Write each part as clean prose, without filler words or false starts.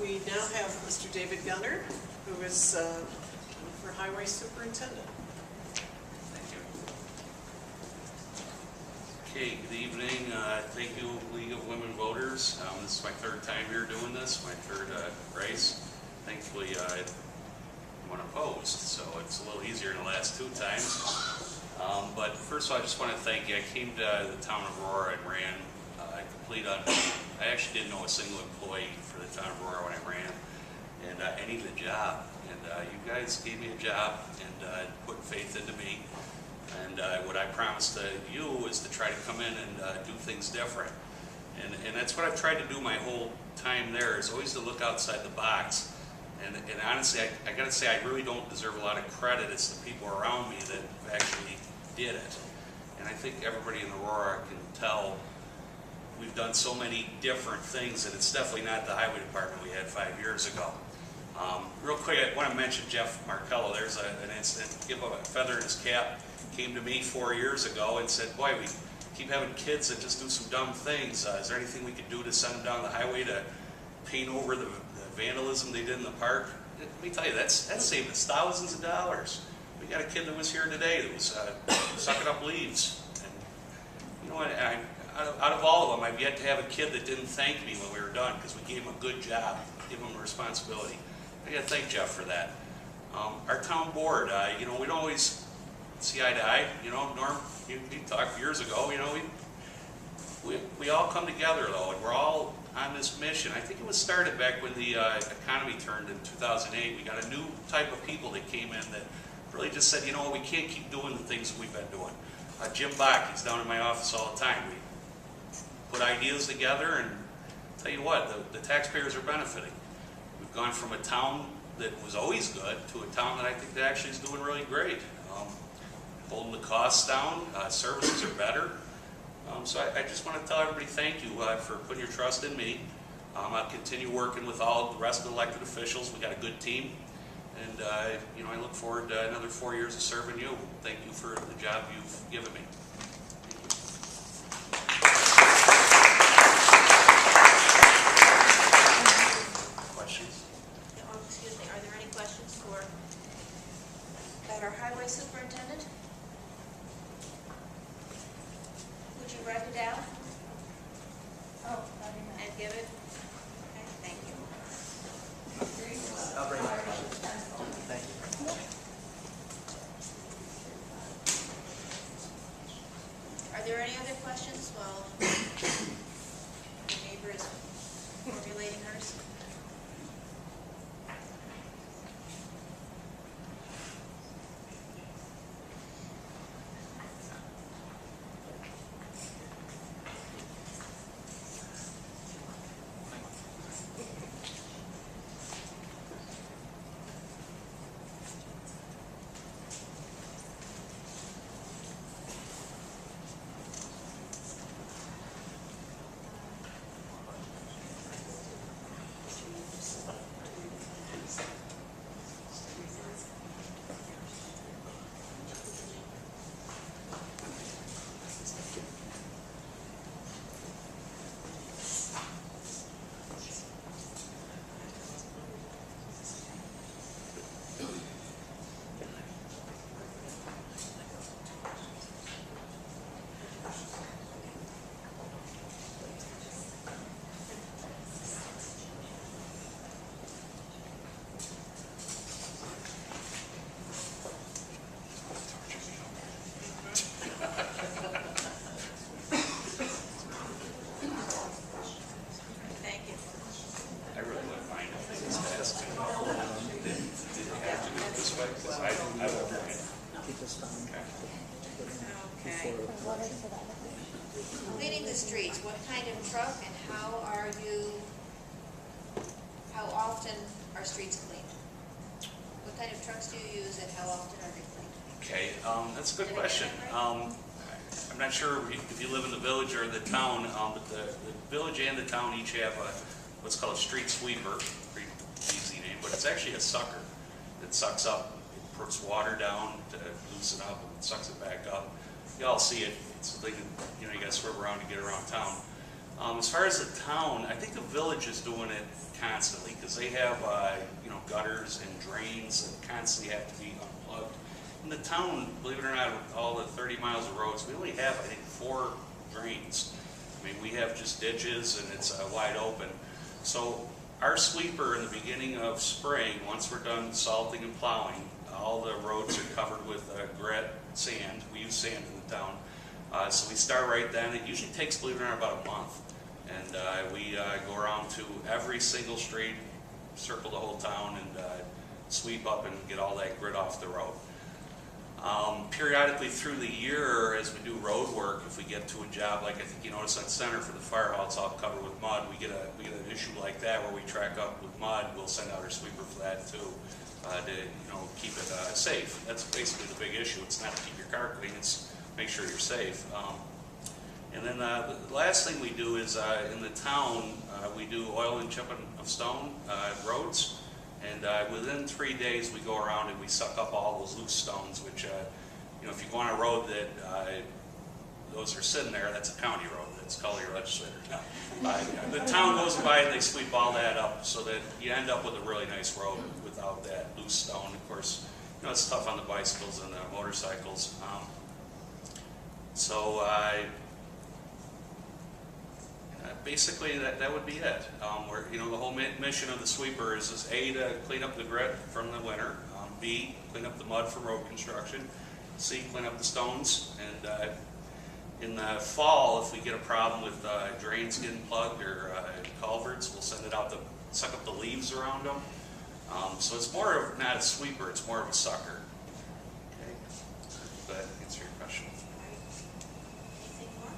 We now have Mr. David Gunner, who is for Highway Superintendent. Thank you. Okay, good evening. Thank you, League of Women Voters. This is my third time here doing this, my third race. Thankfully, I'm unopposed, so it's a little easier than the last two times. But first of all, I just want to thank you. I came to the town of Aurora and ran complete on. I actually didn't know a single employee for the town of Aurora when I ran, and I needed a job. And you guys gave me a job and put faith into me. And what I promised to you is to try to come in and do things different. And that's what I've tried to do my whole time there, is always to look outside the box. And honestly, I got to say, I really don't deserve a lot of credit. It's the people around me that actually did it. And I think everybody in Aurora can tell we've done so many different things, and it's definitely not the highway department we had 5 years ago. Real quick, I want to mention Jeff Markello. There's an incident, give a feather in his cap, came to me 4 years ago and said, boy, we keep having kids that just do some dumb things. Is there anything we could do to send them down the highway to paint over the vandalism they did in the park? Let me tell you, that saved us thousands of dollars. We got a kid that was here today that was sucking up leaves. And you know what, out of all of them, I've yet to have a kid that didn't thank me when we were done, because we gave him a good job, gave him a responsibility. I got to thank Jeff for that. Our town board, you know, we don't always see eye to eye. You know, Norm, you talked years ago. You know, we all come together though, and we're all on this mission. I think it was started back when the economy turned in 2008. We got a new type of people that came in that really just said, you know, we can't keep doing the things that we've been doing. Jim Bach, he's down in my office all the time. We put ideas together, and tell you what, the taxpayers are benefiting. We've gone from a town that was always good to a town that I think that actually is doing really great. Holding the costs down, services are better. So I just want to tell everybody thank you for putting your trust in me. I'll continue working with all the rest of the elected officials. We got a good team, and you know, I look forward to another 4 years of serving you. Thank you for the job you've given me. Questions? Excuse me, are there any questions for our highway superintendent? Would you write it down? Oh, and give it? Okay, thank you. I'll bring it. Thank you. Are there any other questions while the neighbor is formulating hers? Okay. Cleaning the streets, what kind of truck and how often are streets cleaned? What kind of trucks do you use and how often are they cleaned? Okay, that's a good question. I'm not sure if you live in the village or the town, but the village and the town each have what's called a street sweeper. Pretty easy name, but it's actually a sucker that sucks up. It puts water down to loosen up and sucks it back up. You all see it. It's like, you know, you got to swim around to get around town. As far as the town, I think the village is doing it constantly, because they have, gutters and drains that constantly have to be unplugged. In the town, believe it or not, with all the 30 miles of roads, we only have, I think, 4 drains. I mean, we have just ditches and it's wide open. So our sweeper in the beginning of spring, once we're done salting and plowing, all the roads are covered with grit, sand. We use sand in the town. So we start right then. It usually takes, believe it or not, about a month. And we go around to every single street, circle the whole town, and sweep up and get all that grit off the road. Periodically through the year, as we do road work, if we get to a job, like I think you notice on Center for the fire hall, it's all covered with mud. We get an issue like that where we track up with mud. We'll send out our sweeper for that too, to keep it safe. That's basically the big issue. It's not to keep your car clean; it's make sure you're safe. And then the last thing we do is in the town we do oil and chipping of stone roads. And within 3 days, we go around and we suck up all those loose stones, which, if you go on a road that those are sitting there, that's a county road. That's called your legislator. The town goes by and they sweep all that up so that you end up with a really nice road without that loose stone. Of course, it's tough on the bicycles and the motorcycles. Basically, that would be it. The whole mission of the sweeper is A, to clean up the grit from the winter, B, clean up the mud from road construction, C, clean up the stones, and in the fall, if we get a problem with drains getting plugged or culverts, we'll send it out to suck up the leaves around them. So it's more of not a sweeper, it's more of a sucker. Okay. Does that answer your question? Anything more?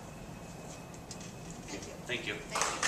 Thank you. Thank you. Thank you.